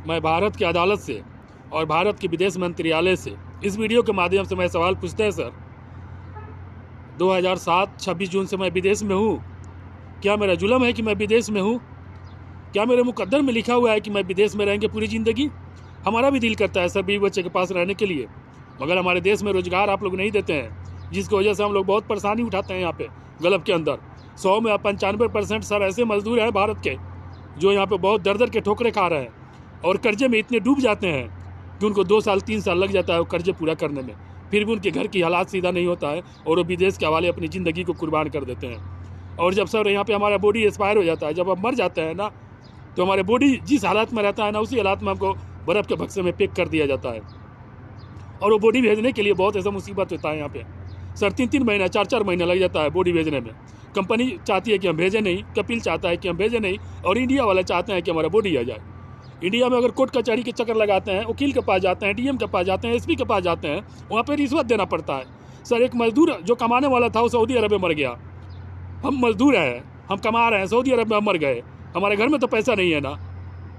मैं भारत की अदालत से और भारत के विदेश मंत्रालय से इस वीडियो के माध्यम से मैं सवाल पूछते हैं सर, 2007 26 जून से मैं विदेश में हूँ। क्या मेरा जुल्म है कि मैं विदेश में हूँ? क्या मेरे मुकद्दर में लिखा हुआ है कि मैं विदेश में रहेंगे पूरी ज़िंदगी? हमारा भी दिल करता है सर बीवी बच्चे के पास रहने के लिए, मगर हमारे देश में रोजगार आप लोग नहीं देते हैं, जिसकी वजह से हम लोग बहुत परेशानी उठाते हैं। यहाँ पे गल्फ के अंदर 100 में 95% सर ऐसे मजदूर हैं भारत के जो यहाँ पे बहुत दर दर के ठोकरे खा रहे हैं और कर्जे में इतने डूब जाते हैं कि उनको 2 साल 3 साल लग जाता है वो कर्जे पूरा करने में। फिर भी उनके घर की हालात सीधा नहीं होता है और वो विदेश के हवाले अपनी ज़िंदगी को कुर्बान कर देते हैं। और जब सर यहाँ पे हमारा बॉडी एक्सपायर हो जाता है, जब हम मर जाते हैं ना, तो हमारे बॉडी जिस हालात में रहता है ना, उसी हालात में हमको बर्फ़ के बक्से में पैक कर दिया जाता है। और वो बॉडी भेजने के लिए बहुत ऐसा मुसीबत होता है यहाँ पे सर, 3-3 महीना 4-4 महीना लग जाता है बॉडी भेजने में। कंपनी चाहती है कि हम भेजें नहीं, कपिल चाहता है कि हम भेजें नहीं, और इंडिया वाले चाहते हैं कि हमारा बॉडी आ जाए। इंडिया में अगर कोर्ट कचहरी के चक्कर लगाते हैं, वकील के पास जाते हैं, डीएम के पास जाते हैं, एसपी के पास जाते हैं, वहाँ पर रिश्वत देना पड़ता है सर। एक मजदूर जो कमाने वाला था वो सऊदी अरब में मर गया। हम मजदूर हैं, हम कमा रहे हैं, सऊदी अरब में हम मर गए। हमारे घर में तो पैसा नहीं है ना,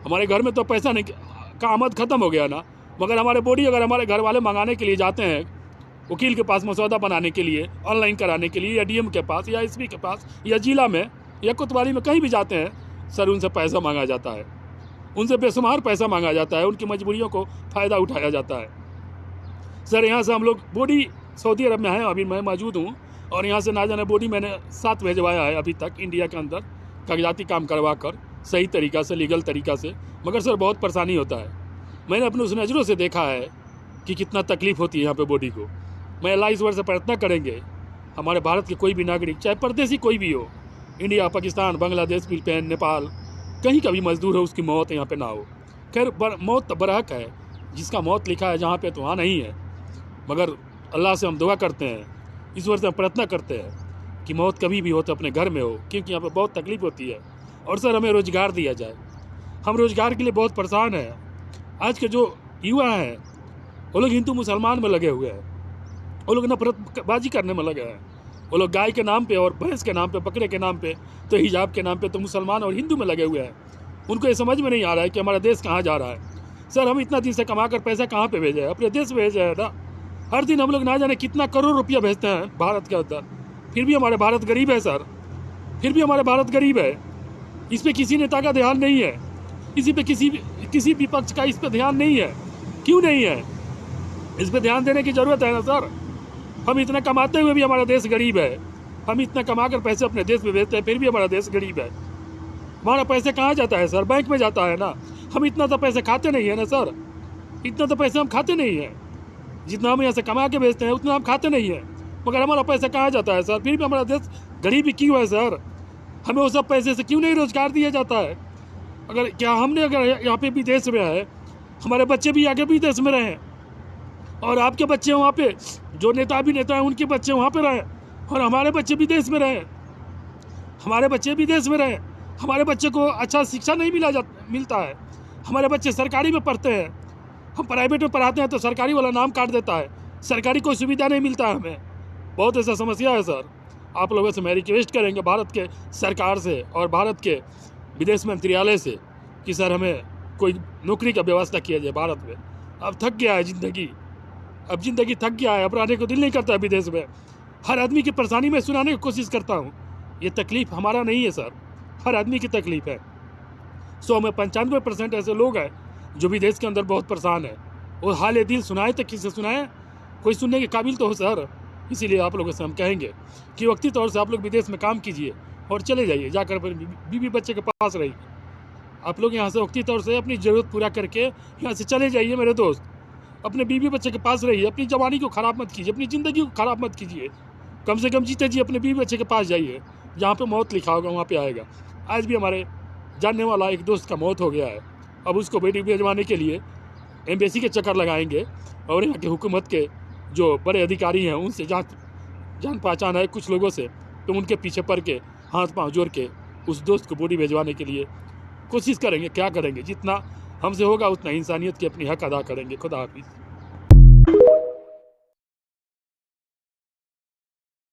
हमारे घर में तो पैसा नहीं का आमद ख़त्म हो गया ना। मगर हमारे बॉडी अगर हमारे घर वाले मंगाने के लिए जाते हैं वकील के पास मसौदा बनाने के लिए, ऑनलाइन कराने के लिए, या डीएम के पास या एसपी के पास या जिला में या कोतवाली में कहीं भी जाते हैं सर, उनसे पैसा मांगा जाता है, उनसे बेशुमार पैसा मांगा जाता है, उनकी मजबूरियों को फ़ायदा उठाया जाता है सर। यहाँ से हम लोग बॉडी सऊदी अरब में है, अभी मैं मौजूद हूँ, और यहाँ से ना जाने बॉडी मैंने 7 भेजवाया है अभी तक इंडिया के अंदर, कागजाती काम करवा कर सही तरीक़ा से, लीगल तरीक़ा से। मगर सर बहुत परेशानी होता है। मैंने अपने उस नज़रों से देखा है कि कितना तकलीफ़ होती है यहाँ पे बॉडी को। मैं अल्लाह ईश्वर से प्रार्थना करेंगे हमारे भारत के कोई भी नागरिक, चाहे परदेसी कोई भी हो, इंडिया, पाकिस्तान, बांग्लादेश, फिलिपाइन, नेपाल, कहीं का भी मजदूर हो, उसकी मौत यहाँ पे ना हो। खैर मौत तो बरहक है, जिसका मौत लिखा है जहाँ पे तो वहाँ नहीं है। मगर अल्लाह से हम दुआ करते हैं, ईश्वर से हम प्रार्थना करते हैं कि मौत कभी भी हो तो अपने घर में हो, क्योंकि यहाँ पर बहुत तकलीफ़ होती है। और सर हमें रोज़गार दिया जाए, हम रोज़गार के लिए बहुत परेशान हैं। आज के जो युवा हैं वो लोग हिंदू मुसलमान में लगे हुए हैं, वो लोग नफरतबाजी करने में लगे हैं। वो लोग गाय के नाम पे और भैंस के नाम पे, बकरे के नाम पे, तो हिजाब के नाम पे तो मुसलमान और हिंदू में लगे हुए हैं। उनको ये समझ में नहीं आ रहा है कि हमारा देश कहाँ जा रहा है। सर हम इतना दिन से कमा कर पैसा कहाँ पे भेजे हैं? अपने देश भेजे है ना। हर दिन हम लोग ना जाने कितना करोड़ रुपया भेजते हैं भारत के अंदर, फिर भी हमारे भारत गरीब है सर, फिर भी हमारे भारत गरीब है। इस पर किसी नेता का ध्यान नहीं है, इसी पे किसी विपक्ष का इस पर ध्यान नहीं है। क्यों नहीं है? इस पर ध्यान देने की ज़रूरत है ना सर। हम इतना कमाते हुए भी हमारा देश गरीब है, हम इतना कमा कर पैसे अपने देश में भेजते हैं, फिर भी हमारा देश गरीब है। हमारा पैसे कहाँ जाता है सर? बैंक में जाता है ना। हम इतना तो पैसे खाते नहीं है ना सर, इतना तो पैसे हम खाते नहीं हैं। जितना हम यहाँ से कमा के भेजते हैं उतना हम खाते नहीं हैं, मगर हमारा पैसा कहाँ जाता है सर? फिर भी हमारा देश गरीब ही क्यों है सर? हमें वो सब पैसे से क्यों नहीं रोज़गार दिया जाता है? अगर क्या हमने अगर यहाँ पे विदेश में है, हमारे बच्चे भी आगे विदेश में रहें, और आपके बच्चे वहाँ पे जो नेता हैं उनके बच्चे वहाँ पे रहें, और हमारे बच्चे विदेश में रहें, हमारे बच्चे विदेश में रहें। हमारे बच्चे को अच्छा शिक्षा नहीं मिलता है। हमारे बच्चे सरकारी में पढ़ते हैं, हम प्राइवेट में पढ़ाते हैं तो सरकारी वाला नाम काट देता है, सरकारी कोई सुविधा नहीं मिलता है हमें। बहुत ऐसा समस्या है सर। आप लोगों से मैं रिक्वेस्ट करेंगे भारत के सरकार से और भारत के विदेश मंत्रालय से कि सर हमें कोई नौकरी का व्यवस्था किया जाए भारत में। अब थक गया है ज़िंदगी, अब ज़िंदगी थक गया है, अब रहने को दिल नहीं करता है विदेश में। हर आदमी की परेशानी में सुनाने की कोशिश करता हूँ। ये तकलीफ़ हमारा नहीं है सर, हर आदमी की तकलीफ़ है। 100 में 95% ऐसे लोग हैं जो विदेश के अंदर बहुत परेशान है। और हाल दिल सुनाए तो किससे सुनाए? कोई सुनने के काबिल तो हो सर। इसीलिए आप लोगों से हम कहेंगे कि वक्ती तौर से आप लोग विदेश में काम कीजिए और चले जाइए, जाकर बीवी बच्चे के पास रहिए। आप लोग यहाँ से वक्ती तौर से अपनी ज़रूरत पूरा करके यहाँ से चले जाइए मेरे दोस्त, अपने बीवी बच्चे के पास रहिए। अपनी जवानी को ख़राब मत कीजिए, अपनी ज़िंदगी को ख़राब मत कीजिए। कम से कम जीते जी अपने बीवी बच्चे के पास जाइए, जहाँ पे मौत लिखा होगा वहाँ पे आएगा। आज भी हमारे जानने वाला एक दोस्त का मौत हो गया है, अब उसको बेटी भेजवाने के लिए एम्बेसी के चक्कर लगाएंगे, और यहाँ के हुकूमत के जो बड़े अधिकारी हैं उनसे जान पहचान है कुछ लोगों से, तो उनके पीछे पड़ के हाथ पाँव जोड़ के उस दोस्त को बॉडी भेजवाने के लिए कोशिश करेंगे। क्या करेंगे? जितना हमसे होगा उतना इंसानियत की अपनी हक अदा करेंगे। खुदा हाफिज़।